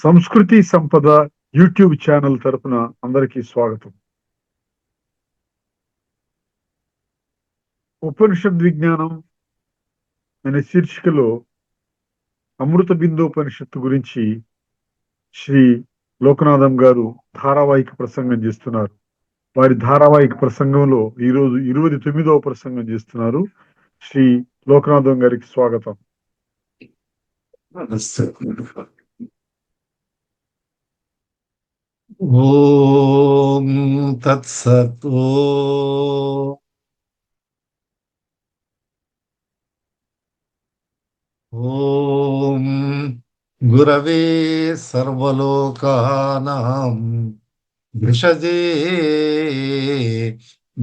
సంస్కృతి సంపద YouTube channel తరపున అందరికీ స్వాగతం. ఉపనిషద్ విజ్ఞానం అనే శీర్షికలో అమృత బిందోపనిషత్తు గురించి శ్రీ లోకనాథం గారు ధారావాహిక ప్రసంగం చేస్తున్నారు. వారి ధారావాహిక ప్రసంగంలో ఈరోజు 29వ ప్రసంగం చేస్తున్నారు. శ్రీ లోకనాథం గారికి స్వాగతం. ఓం తత్సత్. ఓం గురవే సర్వలోకానాం విషజే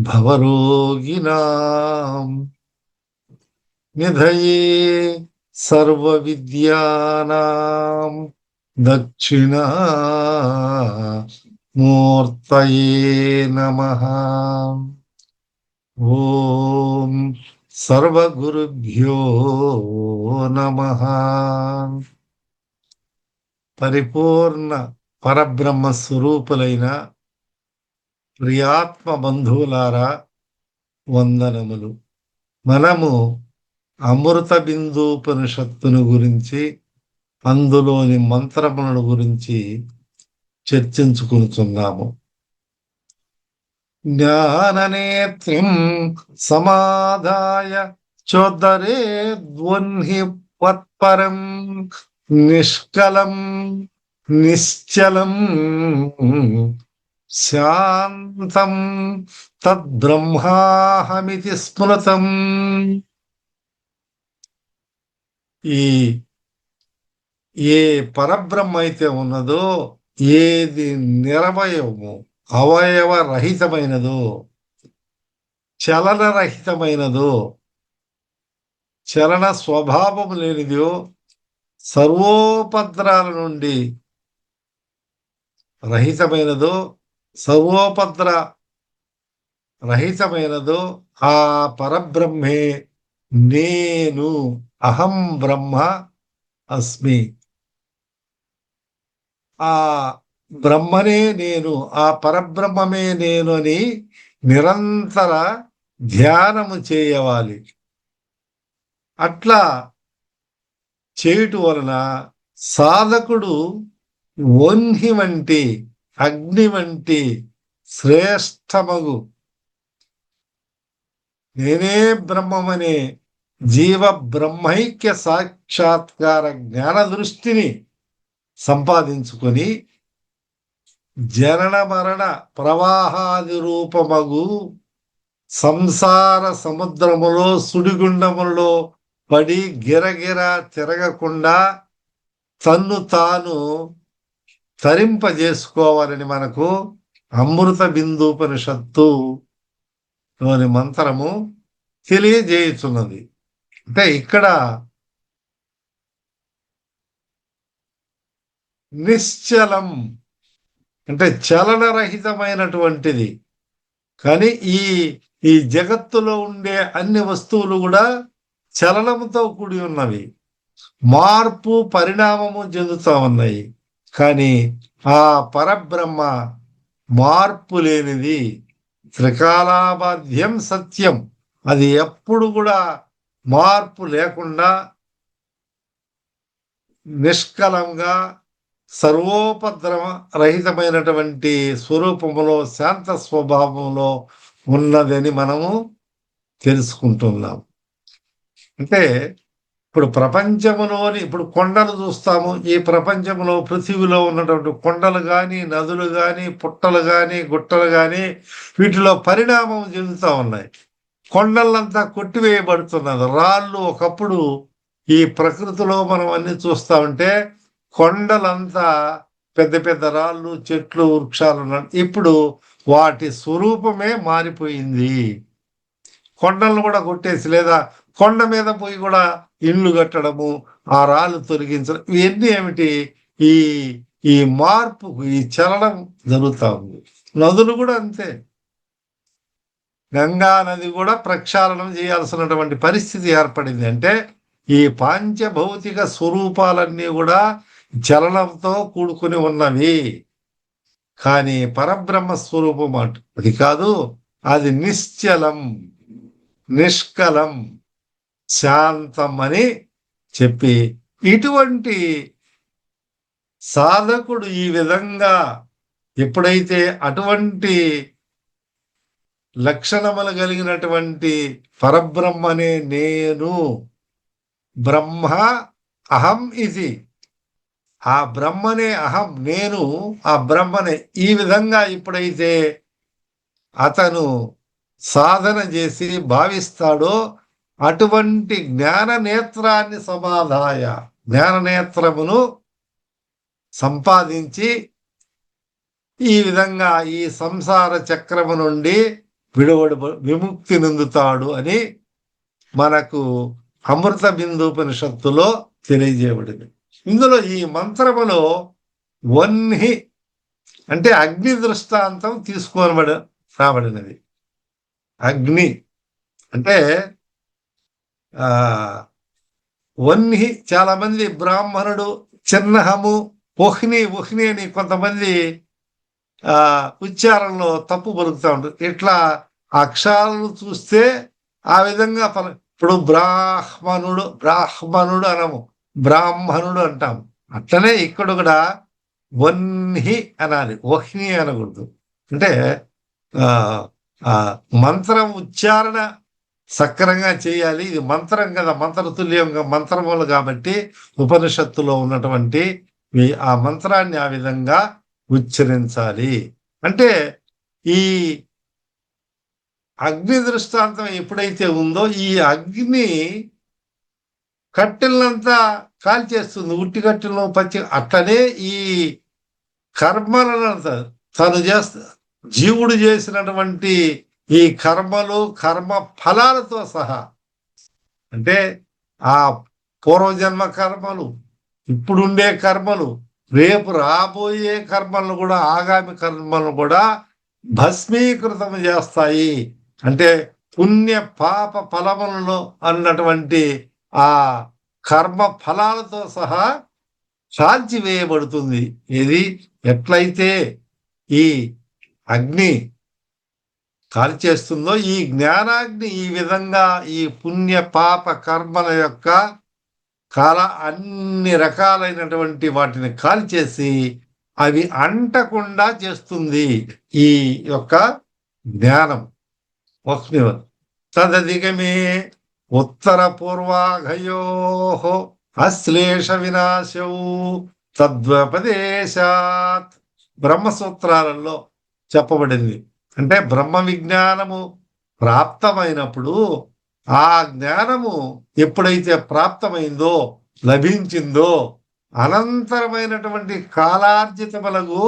భవరోగిణాం నిధయే సర్వ విద్యానాం దక్షిణా మూర్తయే నమః. ఓం సర్వగురుభ్యో నమః. పరిపూర్ణ పరబ్రహ్మ స్వరూపులైన ప్రియాత్మ బంధువులారా వందనములు. మనము అమృత బిందూపనిషత్తును గురించి, అందులోని మంత్రములను గురించి చర్చించుకుంటున్నాము. జ్ఞాననేత్రం సమాదాయ చోదరే ధ్వన్హి వత్పరం నిష్కలం నిశ్చలం శాంతం తద్బ్రహ్మాహమితి స్మృతం. ఏ పరబ్రహ్మ అయితే ఉన్నదో, ఏది నిరవయవము అవయవ రహితమైనదో, చలనరహితమైనదో, చలన స్వభావం లేనిదో, సర్వోపద్రాల నుండి రహితమైనదో, సర్వోపద్ర రహితమైనదో ఆ పరబ్రహ్మే నేను, అహం బ్రహ్మ అస్మి. ఆ బ్రహ్మనే నేను, ఆ పరబ్రహ్మమే నేను అని నిరంతర ధ్యానము చేయవాలి. అట్లా చేయుట వలన సాధకుడు వన్హి వంటి, అగ్ని వంటి శ్రేష్టమగు నేనే బ్రహ్మమనే జీవ బ్రహ్మైక్య సాక్షాత్కార జ్ఞాన దృష్టిని సంపాదించుకొని జనన మరణ ప్రవాహాది రూపమగు సంసార సముద్రములో, సుడిగుండములో పడి గిరగిర తిరగకుండా తన్ను తాను తరింపజేసుకోవాలని మనకు అమృత బిందూపనిషత్తు లోని మంత్రము తెలియజేయుచున్నది. అంటే ఇక్కడ నిశ్చలం అంటే చలనరహితమైనటువంటిది. కానీ ఈ జగత్తులో ఉండే అన్ని వస్తువులు కూడా చలనముతో కూడి ఉన్నవి, మార్పు పరిణామము చెందుతూ ఉన్నాయి. కానీ ఆ పరబ్రహ్మ మార్పు లేనిది, త్రికాలాబాధ్యం సత్యం. అది ఎప్పుడు కూడా మార్పు లేకుండా నిష్కలంగా సర్వోపద్రవ రహితమైనటువంటి స్వరూపములో, శాంత స్వభావంలో ఉన్నదని మనము తెలుసుకుంటున్నాం. అంటే ఇప్పుడు ప్రపంచంలోని, ఇప్పుడు కొండలు చూస్తాము. ఈ ప్రపంచంలో, పృథివీలో ఉన్నటువంటి కొండలు కానీ, నదులు కానీ, పుట్టలు కానీ, గుట్టలు కానీ వీటిలో పరిణామం చెందుతూ ఉన్నాయి. కొండలంతా కొట్టివేయబడుతున్నది. రాళ్ళు ఒకప్పుడు ఈ ప్రకృతిలో మనం అన్ని చూస్తా ఉంటే కొండలంతా పెద్ద పెద్ద రాళ్ళు, చెట్లు, వృక్షాలు ఉన్నాయి. ఇప్పుడు వాటి స్వరూపమే మారిపోయింది. కొండలను కూడా కొట్టేసి, లేదా కొండ మీద పోయి కూడా ఇళ్ళు కట్టడము, ఆ రాళ్ళు తొలగించడం, ఇవన్నీ ఏమిటి? ఈ మార్పు, ఈ చలనం జరుగుతూ ఉంది. నదులు కూడా అంతే. గంగా నది కూడా ప్రక్షాళనం చేయాల్సినటువంటి పరిస్థితి ఏర్పడింది. అంటే ఈ పాంచభౌతిక స్వరూపాలన్నీ కూడా చలనంతో కూడుకుని ఉన్నవి. కానీ పరబ్రహ్మ స్వరూపం అది కాదు, అది నిశ్చలం, నిష్కలం, శాంతం అని చెప్పి, ఇటువంటి సాధకుడు ఈ విధంగా ఎప్పుడైతే అటువంటి లక్షణములు కలిగినటువంటి పరబ్రహ్మనే నేను బ్రహ్మ అహం ఇది, ఆ బ్రహ్మనే అహం నేను, ఆ బ్రహ్మనే ఈ విధంగా ఎప్పుడైతే అతను సాధన చేసి భావిస్తాడో అటువంటి జ్ఞాన నేత్రాన్ని సమాధాయ, జ్ఞాన నేత్రమును సంపాదించి ఈ విధంగా ఈ సంసార చక్రము నుండి విముక్తి నొందుతాడు అని మనకు అమృత బిందూపనిషత్తులో తెలియజేయబడింది. ఇందులో ఈ మంత్రములో వన్హి అంటే అగ్ని దృష్టాంతం తీసుకోనబడి రాబడినది. అగ్ని అంటే వన్హి, చాలా మంది బ్రాహ్మణుడు, చిన్నహము, ఒహ్ని ఒహ్ని అని కొంతమంది ఉచ్చారణలో తప్పు పలుకుతూ ఉంటారు. ఇట్లా అక్షరాలను చూస్తే ఆ విధంగా ఇప్పుడు బ్రాహ్మణుడు అనము, బ్రాహ్మణుడు అంటాం. అట్లనే ఇక్కడ కూడా వన్హి అనాలి, వహ్ని అనకూడదు. అంటే మంత్రం ఉచ్చారణ సక్రంగా చేయాలి. ఇది మంత్రం కదా, మంత్రతుల్యంగా మంత్రములు కాబట్టి ఉపనిషత్తులో ఉన్నటువంటి ఆ మంత్రాన్ని ఆ విధంగా ఉచ్చరించాలి. అంటే ఈ అగ్ని దృష్టాంతం ఎప్పుడైతే ఉందో ఈ అగ్ని కట్టెలంతా కాల్చేస్తుంది, ఉట్టి కట్టెలను పచ్చి. అట్లనే ఈ కర్మలను తను జీవుడు చేసినటువంటి ఈ కర్మలు, కర్మ ఫలాలతో సహా, అంటే ఆ పూర్వజన్మ కర్మలు, ఇప్పుడుండే కర్మలు, రేపు రాబోయే కర్మలను కూడా, ఆగామి కర్మలను కూడా భస్మీకృతం చేస్తాయి. అంటే పుణ్య పాప ఫలములలో అన్నటువంటి ఆ కర్మ ఫలాలతో సహా కాల్చివేయబడుతుంది. ఇది ఎట్లయితే ఈ అగ్ని కాల్చేస్తుందో ఈ జ్ఞానాగ్ని ఈ విధంగా ఈ పుణ్య పాప కర్మల యొక్క అన్ని రకాలైనటువంటి వాటిని కాల్చేసి అవి అంటకుండా చేస్తుంది ఈ యొక్క జ్ఞానం. తదధిగమే ఉత్తర పూర్వాఘయో అశ్లేష వినాశౌ తద్వపదేశాత్ బ్రహ్మసూత్రాలలో చెప్పబడింది. అంటే బ్రహ్మ విజ్ఞానము ప్రాప్తమైనప్పుడు ఆ జ్ఞానము ఎప్పుడైతే ప్రాప్తమైందో, లభించిందో, అనంతరమైనటువంటి కాలార్జితములకు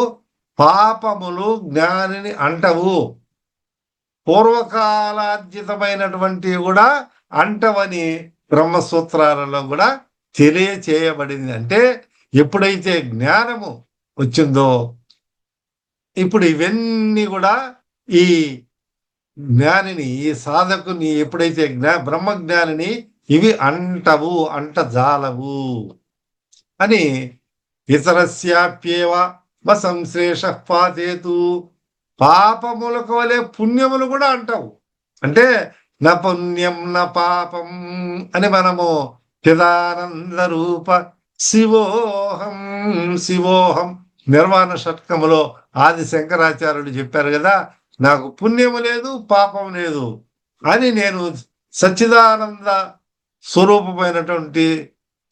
పాపములు జ్ఞానిని అంటవు, పూర్వకాలార్జితమైనటువంటివి కూడా అంటవని బ్రహ్మసూత్రాలలో కూడా తెలియచేయబడింది. అంటే ఎప్పుడైతే జ్ఞానము వచ్చిందో ఇప్పుడు ఇవన్నీ కూడా ఈ జ్ఞానిని, ఈ సాధకుని ఎప్పుడైతే బ్రహ్మజ్ఞానిని ఇవి అంటవు, అంటజాలవు అని ఇతరస్యాప్యేవ సంశ్లేష పాతేతు, పాపములకు వలె పుణ్యములు కూడా అంటావు. అంటే నా పుణ్యం నా పాపం అని మనము చిదానంద రూప శివోహం శివోహం నిర్వాణ షట్కములో ఆది శంకరాచార్యుడు చెప్పారు కదా, నాకు పుణ్యము లేదు పాపం లేదు అని, నేను సచ్చిదానంద స్వరూపమైనటువంటి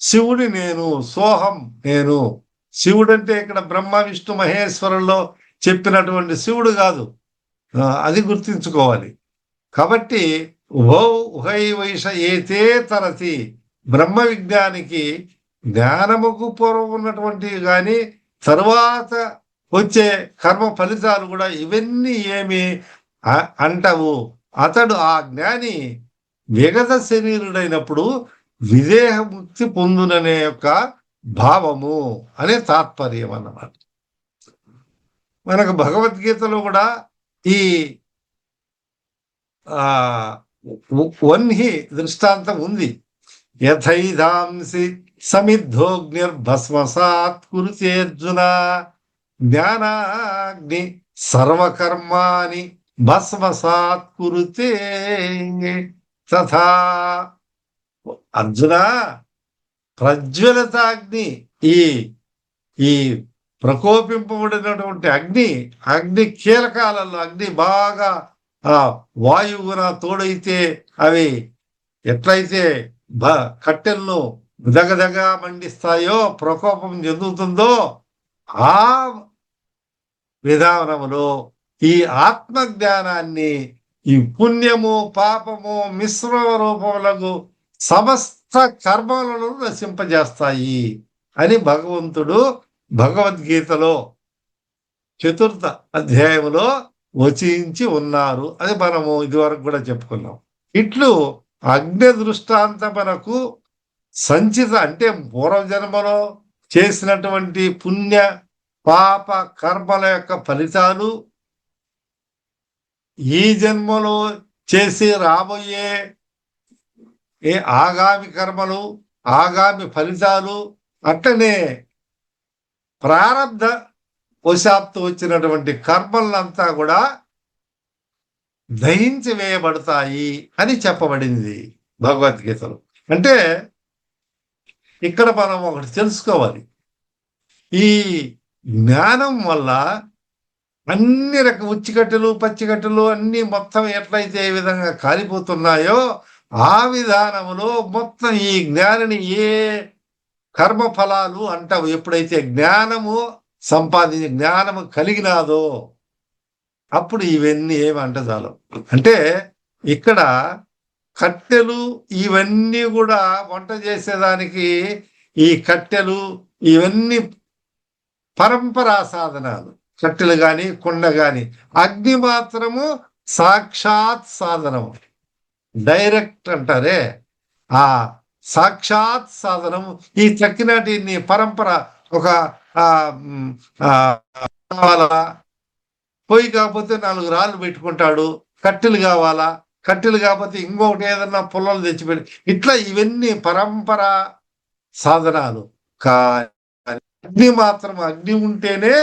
శివుడి నేను, సోహం నేను. శివుడు అంటే ఇక్కడ బ్రహ్మ విష్ణు మహేశ్వరుల్లో చెప్పినటువంటి శివుడు కాదు, అది గుర్తించుకోవాలి. కాబట్టి ఉహై వైష ఏతే తరతి, బ్రహ్మ విజ్ఞానికి జ్ఞానముకు పూర్వం ఉన్నటువంటివి కానీ తరువాత వచ్చే కర్మ ఫలితాలు కూడా ఇవన్నీ ఏమి అంటవు. అతడు ఆ జ్ఞాని విగత శరీరుడైనప్పుడు విదేహముక్తి పొందుననే యొక్క భావము అనే తాత్పర్యం అన్నమాట. మనకు భగవద్గీతలో కూడా ఈ వన్హి దృష్టాంతం ఉంది. యథైధాంసి సమిద్ధోగ్నిర్భస్మసాత్ కురుతే అర్జున జ్ఞానాగ్ని సర్వకర్మాణి భస్మసాత్ కురుతే తథా. అర్జున, ప్రజ్వలితాగ్ని, ఈ ఈ ప్రకోపింపబడినటువంటి అగ్ని కీలకాలలో అగ్ని బాగా వాయువున తోడైతే అవి ఎట్లయితే కట్టెలను దగదగ మండిస్తాయో, ప్రకోపం చెందుతుందో, ఆ విధానములో ఈ ఆత్మజ్ఞానాన్ని ఈ పుణ్యము పాపము మిశ్రమ రూపములకు సమస్త కర్మలను నశింపజేస్తాయి అని భగవంతుడు భగవద్గీతలో 4వ అధ్యాయంలో వచించి ఉన్నారు. అది మనము ఇదివరకు కూడా చెప్పుకున్నాం. ఇట్లు అగ్ని దృష్టాంత మనకు సంచిత అంటే పూర్వజన్మలో చేసినటువంటి పుణ్య పాప కర్మల యొక్క ఫలితాలు, ఈ జన్మలో చేసి రాబోయే ఆగామి కర్మలు, ఆగామి ఫలితాలు, అట్లనే ప్రారబ్ధ వశాత్తు వచ్చినటువంటి కర్మలంతా కూడా దహించి వేయబడతాయి అని చెప్పబడింది భగవద్గీతలో. అంటే ఇక్కడ మనం ఒకటి తెలుసుకోవాలి, ఈ జ్ఞానం వల్ల అన్ని ఉచ్చికట్టెలు పచ్చికట్టెలు అన్ని మొత్తం ఎట్లయితే ఏ విధంగా కాలిపోతున్నాయో ఆ విధానములో మొత్తం ఈ జ్ఞానిని ఏ కర్మ ఫలాలు అంటావు ఎప్పుడైతే జ్ఞానము జ్ఞానము కలిగినాదో అప్పుడు ఇవన్నీ ఏమంట చాలు. అంటే ఇక్కడ కట్టెలు ఇవన్నీ కూడా వంట చేసేదానికి ఈ కట్టెలు ఇవన్నీ పరంపరా సాధనాలు, కట్టెలు గాని కుండ గాని. అగ్ని మాత్రము సాక్షాత్ సాధనము, డైరెక్ట్ అంటారే ఆ సాక్షాత్ సాధనము. ఈ చక్కినాటి పరంపర ఒక పొయ్యి కాకపోతే 4 రాళ్ళు పెట్టుకుంటాడు, కట్టెలు కావాలా, కట్టెలు కాకపోతే ఇంకొకటి ఏదన్నా పొలాలు తెచ్చిపెట్టి, ఇట్లా ఇవన్నీ పరంపర సాధనాలు. అగ్ని మాత్రం అగ్ని ఉంటేనే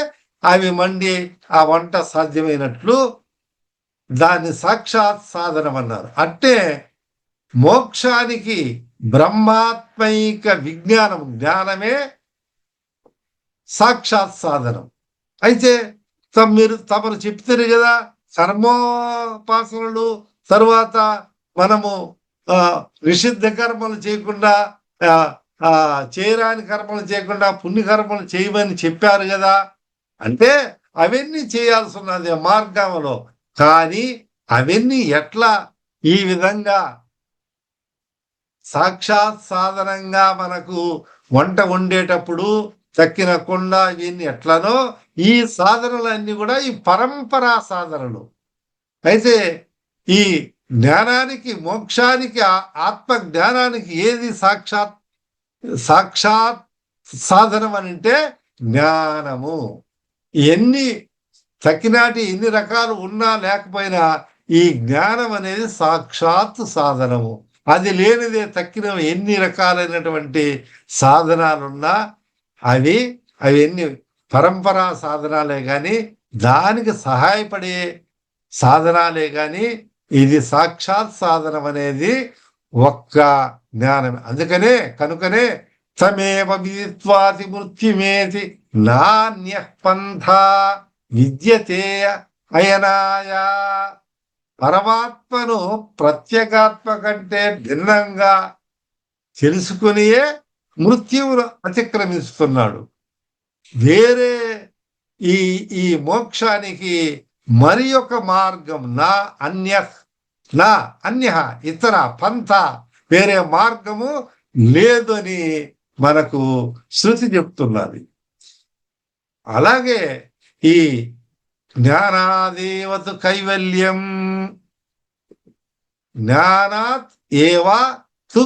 అవి మండి ఆ వంట సాధ్యమైనట్లు దాన్ని సాక్షాత్ సాధనం అన్నారు. అంటే మోక్షానికి బ్రహ్మాత్మైక విజ్ఞానం, జ్ఞానమే సాక్షాత్ సాధనం. అయితే తమరు చెప్తారు కదా, కర్మోపాసనలు తరువాత మనము నిషిద్ధ కర్మలు చేయకుండా, చేయరాని కర్మలు చేయకుండా పుణ్యకర్మలు చేయమని చెప్పారు కదా. అంటే అవన్నీ చేయాల్సి ఉన్నది మార్గంలో. కానీ అవన్నీ ఎట్లా ఈ విధంగా సాక్షాత్ సాధనంగా మనకు వంట వండేటప్పుడు చక్కిన కుండ ఇవన్నీ ఎట్లనో ఈ సాధనలన్నీ కూడా ఈ పరంపరా సాధనలు. అయితే ఈ జ్ఞానానికి మోక్షానికి ఆత్మ జ్ఞానానికి ఏది సాక్షాత్ సాధనం అని అంటే జ్ఞానము. ఎన్ని తక్కినాటి ఎన్ని రకాలు ఉన్నా లేకపోయినా ఈ జ్ఞానం అనేది సాక్షాత్ సాధనము. అది లేనిదే తక్కిన ఎన్ని రకాలైనటువంటి సాధనాలున్నా అవన్నీ పరంపరా సాధనాలే కానీ దానికి సహాయపడే సాధనాలే కానీ ఇది సాక్షాత్ సాధనం అనేది ఒక్క జ్ఞానమే. కనుకనే తమేవ విదిత్వాతి మృత్యుమేతి నాన్య పంథా విద్యతే అయనాయ. పరమాత్మను ప్రత్యేగాత్మ కంటే భిన్నంగా తెలుసుకునియే మృత్యువును అతిక్రమిస్తున్నాడు. వేరే ఈ మోక్షానికి మరి ఒక మార్గం నా అన్య ఇతర పంథ వేరే మార్గము లేదని మనకు శృతి చెప్తున్నది. అలాగే ఈ జ్ఞానాదేవతు కైవల్యం, జ్ఞానాత్ ఏవా తు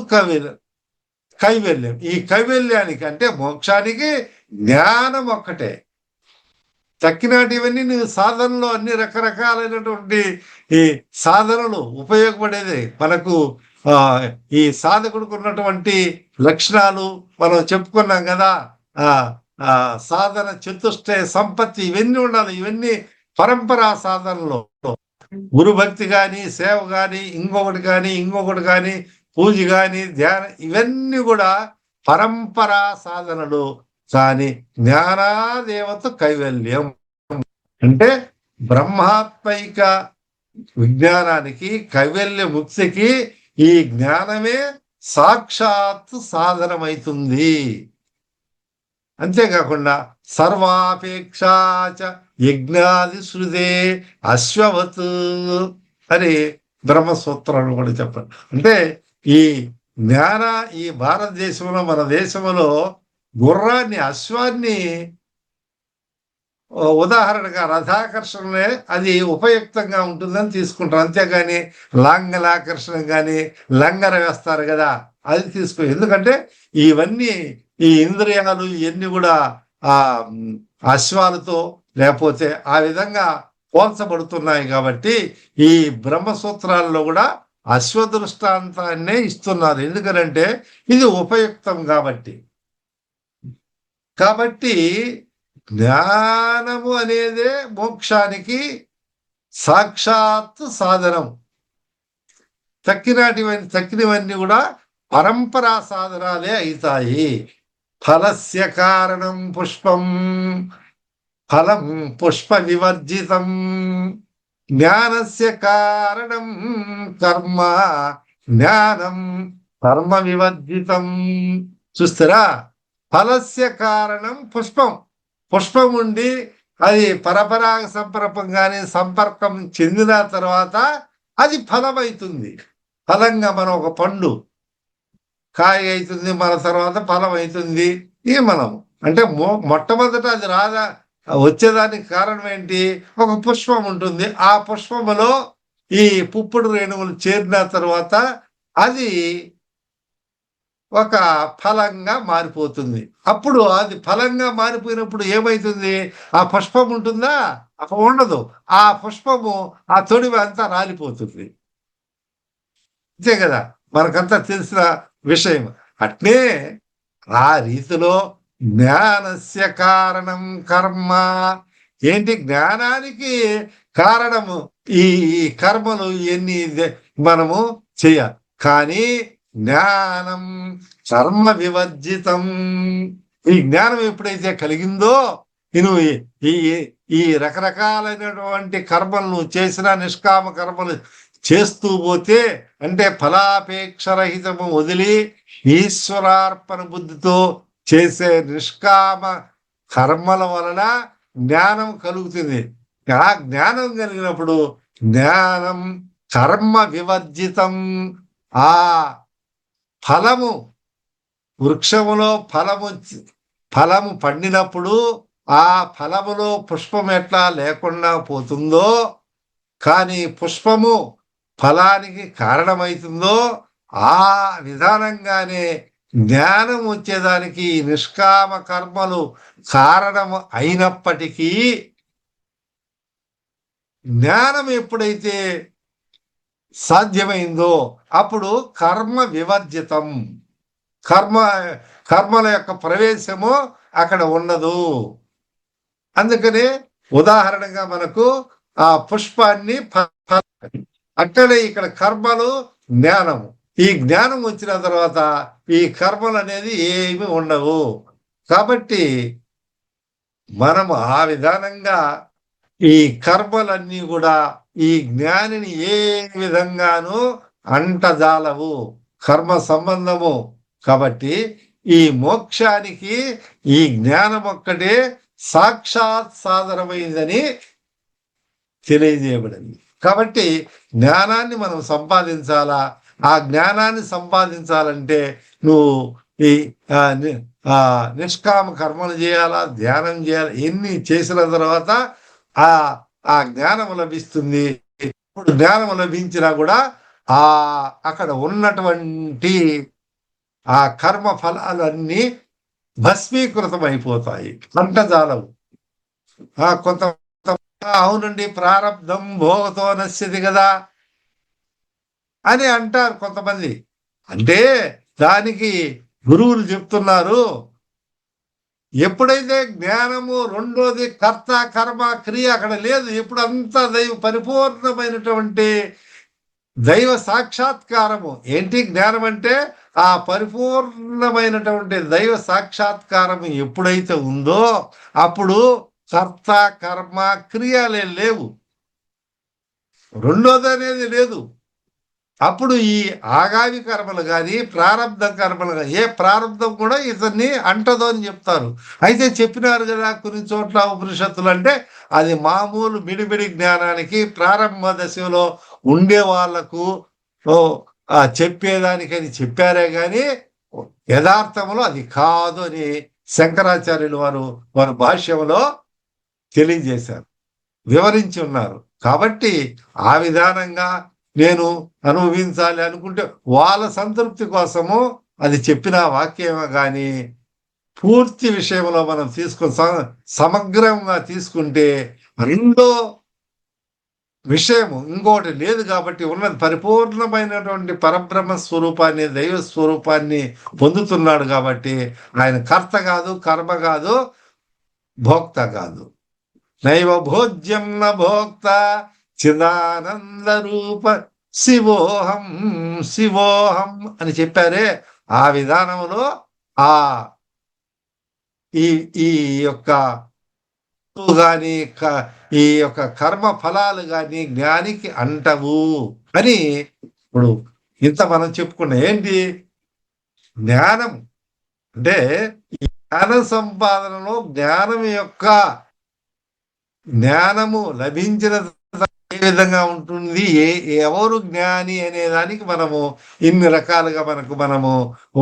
కైవల్యం. ఈ కైవల్యానికి అంటే మోక్షానికి జ్ఞానం ఒక్కటే. తక్కినాటివన్నీ నువ్వు సాధనలో అన్ని రకరకాలైనటువంటి ఈ సాధనలు ఉపయోగపడేది. మనకు ఆ ఈ సాధకుడికి ఉన్నటువంటి లక్షణాలు మనం చెప్పుకున్నాం కదా. ఆ ఆ సాధన చతుష్టయ సంపత్తి ఇవన్నీ ఉండాలి. ఇవన్నీ పరంపరా సాధనలో గురు భక్తి కానీ, సేవ కానీ, ఇంకొకటి కానీ, పూజ కానీ, ధ్యానం ఇవన్నీ కూడా పరంపరా సాధనలు. కానీ జ్ఞానాదేవత కైవల్యం అంటే బ్రహ్మాత్మైక విజ్ఞానానికి, కైవల్య ముక్తికి ఈ జ్ఞానమే సాక్షాత్తు సాధనమైతుంది. అంతేకాకుండా సర్వాపేక్షాచ యజ్ఞాది శృదే అశ్వవత్ అని బ్రహ్మసూత్రాలు కూడా చెప్పండి. అంటే ఈ జ్ఞాన ఈ భారతదేశంలో, మన దేశంలో గుర్రాన్ని, అశ్వాన్ని ఉదాహరణగా రథాకర్షణలే అది ఉపయుక్తంగా ఉంటుందని తీసుకుంటారు. అంతేగాని లాంగల ఆకర్షణ కానీ, లంగర వేస్తారు కదా, అది తీసుకో. ఎందుకంటే ఇవన్నీ ఈ ఇంద్రియాలు ఇవన్నీ కూడా ఆ అశ్వాలతో లేకపోతే ఆ విధంగా పోల్చబడుతున్నాయి. కాబట్టి ఈ బ్రహ్మసూత్రాల్లో కూడా అశ్వదృష్టాంతాన్నే ఇస్తున్నారు. ఎందుకనంటే ఇది ఉపయుక్తం కాబట్టి. జ్ఞానము అనేదే మోక్షానికి సాక్షాత్తు సాధనం. తక్కినవన్నీ కూడా పరంపరా సాధనాలే అవుతాయి. ఫలస్య కారణం పుష్పం, ఫలం పుష్ప వివర్జితం, జ్ఞానస్య కారణం కర్మ, జ్ఞానం కర్మ వివర్జితం. చూస్తారా, ఫలస్య కారణం పుష్పం. పుష్పం ఉండి అది పరపరాగ సంపర్కం చెందిన తర్వాత అది ఫలం అవుతుంది. ఫలంగా మనం ఒక పండు కాయ అవుతుంది, మన తర్వాత ఫలం అవుతుంది. ఈ మనం అంటే మొట్టమొదట అది వచ్చేదానికి కారణం ఏంటి? ఒక పుష్పం ఉంటుంది. ఆ పుష్పములో ఈ పుప్పుడు రేణువులు చేరిన తర్వాత అది ఒక ఫలంగా మారిపోతుంది. అప్పుడు అది ఫలంగా మారిపోయినప్పుడు ఏమైతుంది? ఆ పుష్పం ఉంటుందా? అప్పుడు ఉండదు. ఆ పుష్పము ఆ తొడివి అంతా రాలిపోతుంది. అంతే కదా, మనకంతా తెలిసిన విషయం. అట్నే ఆ రీతిలో జ్ఞానస్య కారణం కర్మ. ఏంటి? జ్ఞానానికి కారణము ఈ కర్మలు ఇవన్నీ మనము చేయాలి. కానీ జ్ఞానం కర్మ వివర్జితం. ఈ జ్ఞానం ఎప్పుడైతే కలిగిందో నువ్వు ఈ రకరకాలైనటువంటి కర్మలను చేసినా, నిష్కామ కర్మలు చేస్తూ పోతే, అంటే ఫలాపేక్షరహితము వదిలి ఈశ్వరార్పణ బుద్ధితో చేసే నిష్కామ కర్మల వలన జ్ఞానం కలుగుతుంది. ఆ జ్ఞానం కలిగినప్పుడు జ్ఞానం కర్మ వివర్జితం. ఆ ఫలము, వృక్షములో ఫలము పండినప్పుడు ఆ ఫలములో పుష్పం ఎట్లా లేకుండా పోతుందో, కానీ పుష్పము ఫలానికి కారణమవుతుందో ఆ విధానంగానే జ్ఞానం వచ్చేదానికి నిష్కామ కర్మలు కారణము అయినప్పటికీ జ్ఞానం ఎప్పుడైతే సాధ్యమైందో అప్పుడు కర్మ వివర్జితం. కర్మల యొక్క ప్రవేశము అక్కడ ఉండదు. అందుకనే ఉదాహరణగా మనకు ఆ పుష్పాన్ని అక్కడే ఇక్కడ కర్మలు, జ్ఞానము. ఈ జ్ఞానం వచ్చిన తర్వాత ఈ కర్మలు అనేది ఏమి ఉండవు. కాబట్టి మనము ఆ విధానంగా ఈ కర్మలన్నీ కూడా ఈ జ్ఞానిని ఏ విధంగానూ అంటజాలవు, కర్మ సంబంధము. కాబట్టి ఈ మోక్షానికి ఈ జ్ఞానం ఒక్కటే సాక్షాత్ సాధనమైందని తెలియజేయబడింది. కాబట్టి జ్ఞానాన్ని మనం సంపాదించాలా. ఆ జ్ఞానాన్ని సంపాదించాలంటే నువ్వు ఈ నిష్కామ కర్మలు చేయాలా, ధ్యానం చేయాలి. ఎన్ని చేసిన తర్వాత ఆ జ్ఞానం లభిస్తుంది. ఇప్పుడు జ్ఞానం లభించినా కూడా అక్కడ ఉన్నటువంటి ఆ కర్మ ఫలాలన్నీ భస్మీకృతం అయిపోతాయి, అంటజాలవు. కొంత అవునండి, ప్రారంధం భోగతో నశ్యతి కదా. అని అంటారు కొంతమంది. అంటే దానికి గురువులు చెప్తున్నారు, ఎప్పుడైతే జ్ఞానము, రెండోది కర్త కర్మ క్రియ అక్కడ లేదు. ఎప్పుడు అంతా పరిపూర్ణమైనటువంటి దైవ సాక్షాత్కారము. ఏంటి జ్ఞానం అంటే? ఆ పరిపూర్ణమైనటువంటి దైవ సాక్షాత్కారం ఎప్పుడైతే ఉందో అప్పుడు కర్త కర్మ క్రియలే లేవు, రెండోది అనేది లేదు. అప్పుడు ఈ ఆగామి కర్మలు కానీ ప్రారంధ కర్మలు కానీ ఏ ప్రారంధం కూడా ఇతన్ని అంటదు అని చెప్తారు. అయితే చెప్పినారు కదా కొన్ని చోట్ల ఉపనిషత్తులు, అంటే అది మామూలు మిడిమిడి జ్ఞానానికి ప్రారంభ దశలో ఉండే వాళ్లకు చెప్పేదానికని చెప్పారే గాని యథార్థములో అది కాదు అని శంకరాచార్యులు వారి భాష్యంలో తెలియజేశారు, వివరించి ఉన్నారు. కాబట్టి ఆ విధానంగా నేను అనుభవించాలి అనుకుంటే వాళ్ళ సంతృప్తి కోసము అది చెప్పిన వాక్యమే కానీ పూర్తి విషయంలో మనం సమగ్రంగా తీసుకుంటే రెండో విషయము ఇంకోటి లేదు. కాబట్టి ఉన్నది పరిపూర్ణమైనటువంటి పరబ్రహ్మ స్వరూపాన్ని, దైవ స్వరూపాన్ని పొందుతున్నాడు. కాబట్టి ఆయన కర్త కాదు, కర్మ కాదు, భోక్త కాదు. నైవ భోజ్యం న భోక్త చిదానంద రూప శివోహం శివోహం అని చెప్పారే. ఆ విధానంలో ఆ ఈ ఈ యొక్క గాని ఈ యొక్క కర్మ ఫలాలు గాని జ్ఞానికి అంటవు అని ఇప్పుడు ఇంత మనం చెప్పుకున్నాం. ఏంటి జ్ఞానం అంటే? ఈ జ్ఞాన సంపాదనలో జ్ఞానము లభించిన ఏ విధంగా ఉంటుంది, ఎవరు జ్ఞాని అనే దానికి మనము ఇన్ని రకాలుగా మనము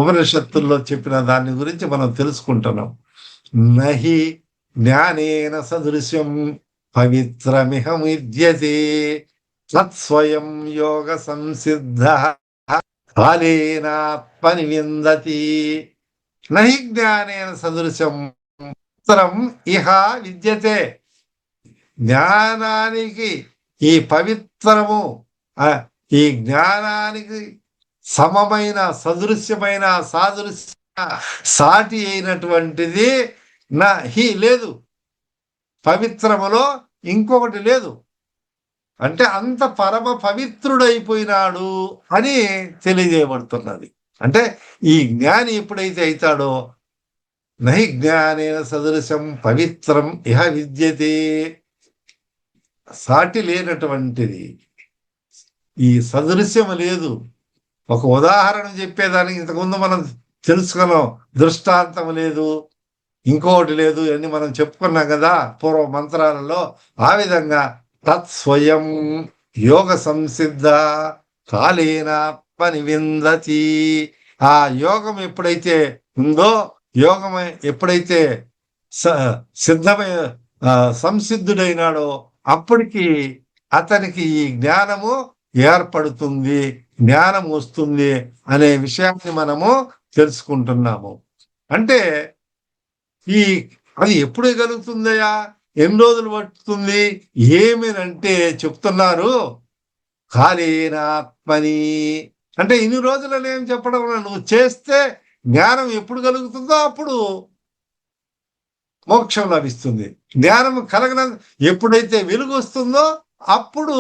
ఉపనిషత్తుల్లో చెప్పిన దాని గురించి మనం తెలుసుకుంటున్నాం. నహి జ్ఞానేన సదృశ్యం పవిత్రమిహ విద్యతే తత్స్వయం యోగ సంసిద్ధ కాలేనాత్మని విందతి. నహి జ్ఞానేన సదృశ్యం పవిత్రం ఇహ విద్యతే. జ్ఞానానికి ఈ పవిత్రము, ఈ జ్ఞానానికి సమమైన, సదృశ్యమైన, సాటి అయినటువంటిది హి లేదు. పవిత్రములో ఇంకొకటి లేదు. అంటే అంత పరమ పవిత్రుడైపోయినాడు అని తెలియజేయబడుతున్నది. అంటే ఈ జ్ఞాని ఎప్పుడైతే అవుతాడో నహి జ్ఞానేన సదృశం పవిత్రం ఇహ విద్యతే, సాటి లేనటువంటిది, ఈ సదృశ్యం లేదు. ఒక ఉదాహరణ చెప్పేదానికి ఇంతకుముందు మనం తెలుసుకున్నాం, దృష్టాంతం లేదు, ఇంకోటి లేదు అని మనం చెప్పుకున్నాం కదా పూర్వ మంత్రాలలో. ఆ విధంగా తత్స్వయం యోగ సంసిద్ధ కాలేనాత్మని విందతి. ఆ యోగం ఎప్పుడైతే ఉందో, యోగం ఎప్పుడైతే సిద్ధమై సంసిద్ధుడైనాడో అప్పటికి అతనికి ఈ జ్ఞానము ఏర్పడుతుంది, జ్ఞానం వస్తుంది అనే విషయాన్ని మనము తెలుసుకుంటున్నాము. అంటే అది ఎప్పుడు కలుగుతుందయా, ఎన్ని రోజులు పడుతుంది ఏమినంటే చెప్తున్నారు కాలేనాత్మని. అంటే ఇన్ని రోజులని ఏం చెప్పడం, నువ్వు చేస్తే జ్ఞానం ఎప్పుడు కలుగుతుందో అప్పుడు మోక్షం లభిస్తుంది. జ్ఞానం కలగన ఎప్పుడైతే వెలుగు వస్తుందో అప్పుడు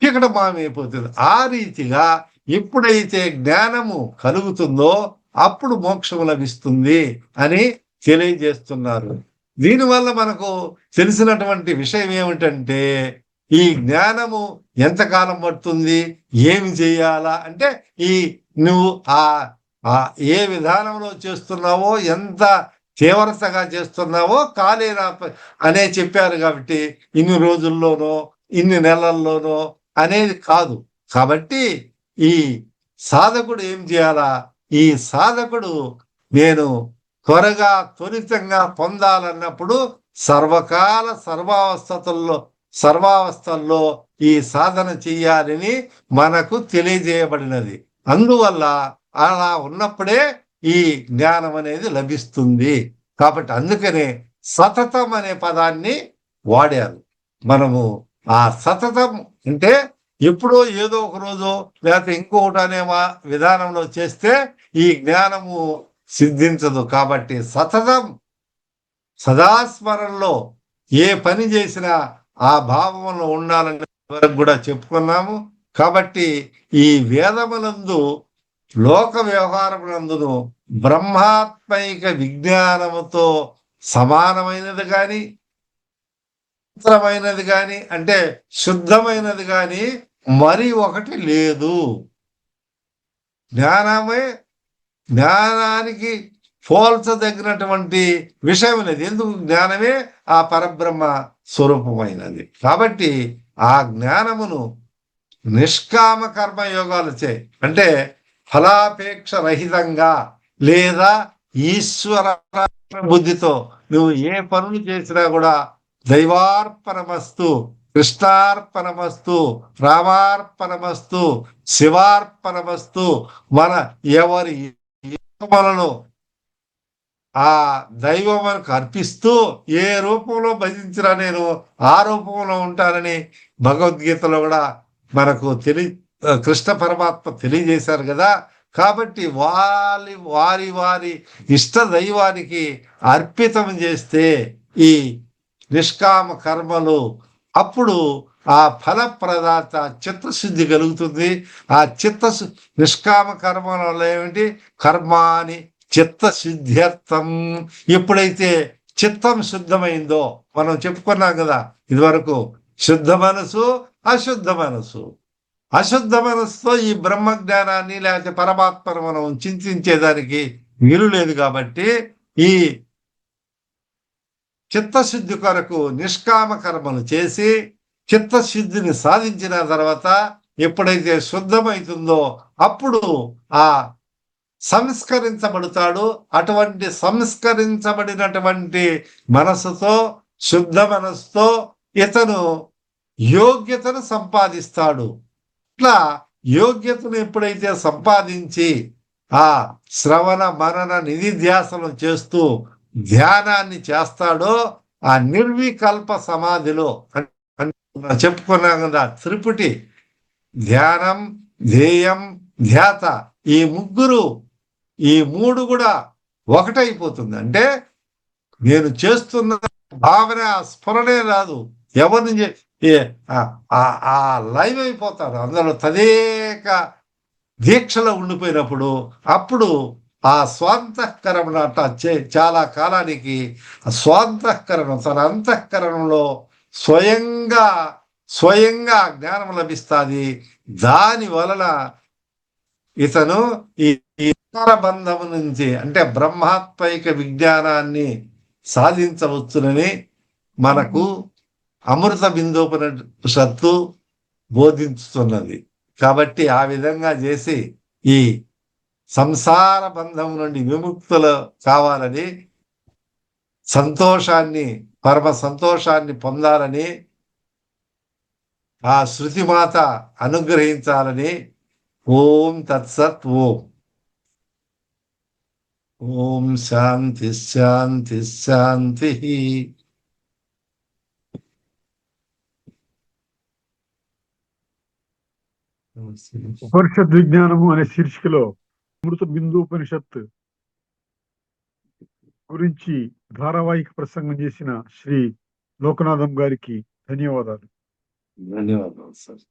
చీకటి మాయమైపోతుంది. ఆ రీతిగా ఎప్పుడైతే జ్ఞానము కలుగుతుందో అప్పుడు మోక్షం లభిస్తుంది అని తెలియజేస్తున్నారు. దీనివల్ల మనకు తెలిసినటువంటి విషయం ఏమిటంటే, ఈ జ్ఞానము ఎంతకాలం పడుతుంది, ఏమి చేయాలా అంటే, నువ్వు ఏ విధానంలో చేస్తున్నావో, ఎంత తీవ్రతగా చేస్తున్నావో కాలేనా అనే చెప్పారు. కాబట్టి ఇన్ని రోజుల్లోనో ఇన్ని నెలల్లోనో అనేది కాదు. కాబట్టి ఈ సాధకుడు ఏం చేయాలా, ఈ సాధకుడు నేను త్వరగా త్వరితంగా పొందాలన్నప్పుడు సర్వకాల సర్వావస్థల్లో ఈ సాధన చెయ్యాలని మనకు తెలియజేయబడినది. అందువల్ల అలా ఉన్నప్పుడే ఈ జ్ఞానం అనేది లభిస్తుంది. కాబట్టి అందుకనే సతతం అనే పదాన్ని వాడారు. మనము ఆ సతతం అంటే ఎప్పుడో ఏదో ఒక రోజు లేకపోతే ఇంకొకటి అనే విధానంలో చేస్తే ఈ జ్ఞానము సిద్ధించదు. కాబట్టి సతతం సదాస్మరణలో ఏ పని చేసినా ఆ భావంలో ఉండాలని వరకు కూడా చెప్పుకున్నాము. కాబట్టి ఈ వేదములందు లోక వ్యవహారములందును బ్రహ్మాత్మైక విజ్ఞానముతో సమానమైనది కానీ, పవిత్రమైనది కానీ, అంటే శుద్ధమైనది కానీ మరి ఒకటి లేదు. జ్ఞానానికి పోల్చదగినటువంటి విషయం లేదు. ఎందుకు? జ్ఞానమే ఆ పరబ్రహ్మ స్వరూపమైనది. కాబట్టి ఆ జ్ఞానమును నిష్కామ కర్మయోగాలచే, అంటే ఫలాపేక్ష రహితంగా లేదా ఈశ్వర బుద్ధితో నువ్వు ఏ పనులు చేసినా కూడా దైవార్పణమస్తు, కృష్ణార్పణమస్తు, రామార్పణమస్తు, శివార్పణమస్తు, మన ఎవరి మనను ఆ దైవములకు అర్పిస్తూ ఏ రూపంలో భజించినా నేను ఆ రూపంలో ఉంటానని భగవద్గీతలో కూడా మనకు కృష్ణ పరమాత్మ తెలియజేశారు కదా. కాబట్టి వారి వారి ఇష్ట దైవానికి అర్పితం చేస్తే ఈ నిష్కామ కర్మలు, అప్పుడు ఆ ఫలప్రదాత చిత్తశుద్ధి కలుగుతుంది. ఆ నిష్కామ కర్మల వల్ల ఏమిటి? కర్మాని చిత్తశుద్ధ్యర్థం. ఎప్పుడైతే చిత్తం శుద్ధమైందో, మనం చెప్పుకున్నాం కదా ఇదివరకు, శుద్ధ మనసు, అశుద్ధ మనసు. అశుద్ధ మనసుతో ఈ బ్రహ్మ జ్ఞానాన్ని లేకపోతే పరమాత్మను మనం చింతించేదానికి వీలు లేదు. కాబట్టి ఈ చిత్తశుద్ధి కొరకు నిష్కామ కర్మలు చేసి చిత్తశుద్ధిని సాధించిన తర్వాత ఎప్పుడైతే శుద్ధమవుతుందో అప్పుడు ఆ సంస్కరించబడతాడు. అటువంటి సంస్కరించబడినటువంటి మనసుతో, శుద్ధ మనసుతో ఇతను యోగ్యతను సంపాదిస్తాడు. ఇట్లా యోగ్యతను ఎప్పుడైతే సంపాదించి ఆ శ్రవణ మనన నిధిధ్యాసనం చేస్తూ ధ్యానాన్ని చేస్తాడో ఆ నిర్వికల్ప సమాధిలో చెప్పుకున్నాం కదా, త్రిపుటి ధ్యానం, ధ్యేయం, ధ్యాత, ఈ మూడు కూడా ఒకటైపోతుంది. అంటే నేను చేస్తున్న భావన స్ఫురణే రాదు. ఎవరిని ఆ లైవ్ అయిపోతారు అందులో తదేక దీక్షలో ఉండిపోయినప్పుడు అప్పుడు ఆ స్వాంతఃకరణ చాలా కాలానికి స్వాంతఃకరణం తన అంతఃకరణంలో స్వయంగా జ్ఞానం లభిస్తుంది. దాని వలన ఇతను ఈ బంధము నుంచి, అంటే బ్రహ్మాత్మైక విజ్ఞానాన్ని సాధించవచ్చునని మనకు అమృత బిందోపనిషత్తు బోధించుతున్నది. కాబట్టి ఆ విధంగా చేసి ఈ సంసార బంధం నుండి విముక్తులు కావాలని, పరమ సంతోషాన్ని పొందాలని, ఆ శృతిమాత అనుగ్రహించాలని. ఓం తత్సత్. ఓం శాంతి శాంతి శాంతి. ఉపనిషద్ విజ్ఞానము అనే శీర్షికలో అమృత బిందూపనిషత్ గురించి ధారావాహిక ప్రసంగం చేసిన శ్రీ లోకనాథం గారికి ధన్యవాదాలు. ధన్యవాదాలు సార్.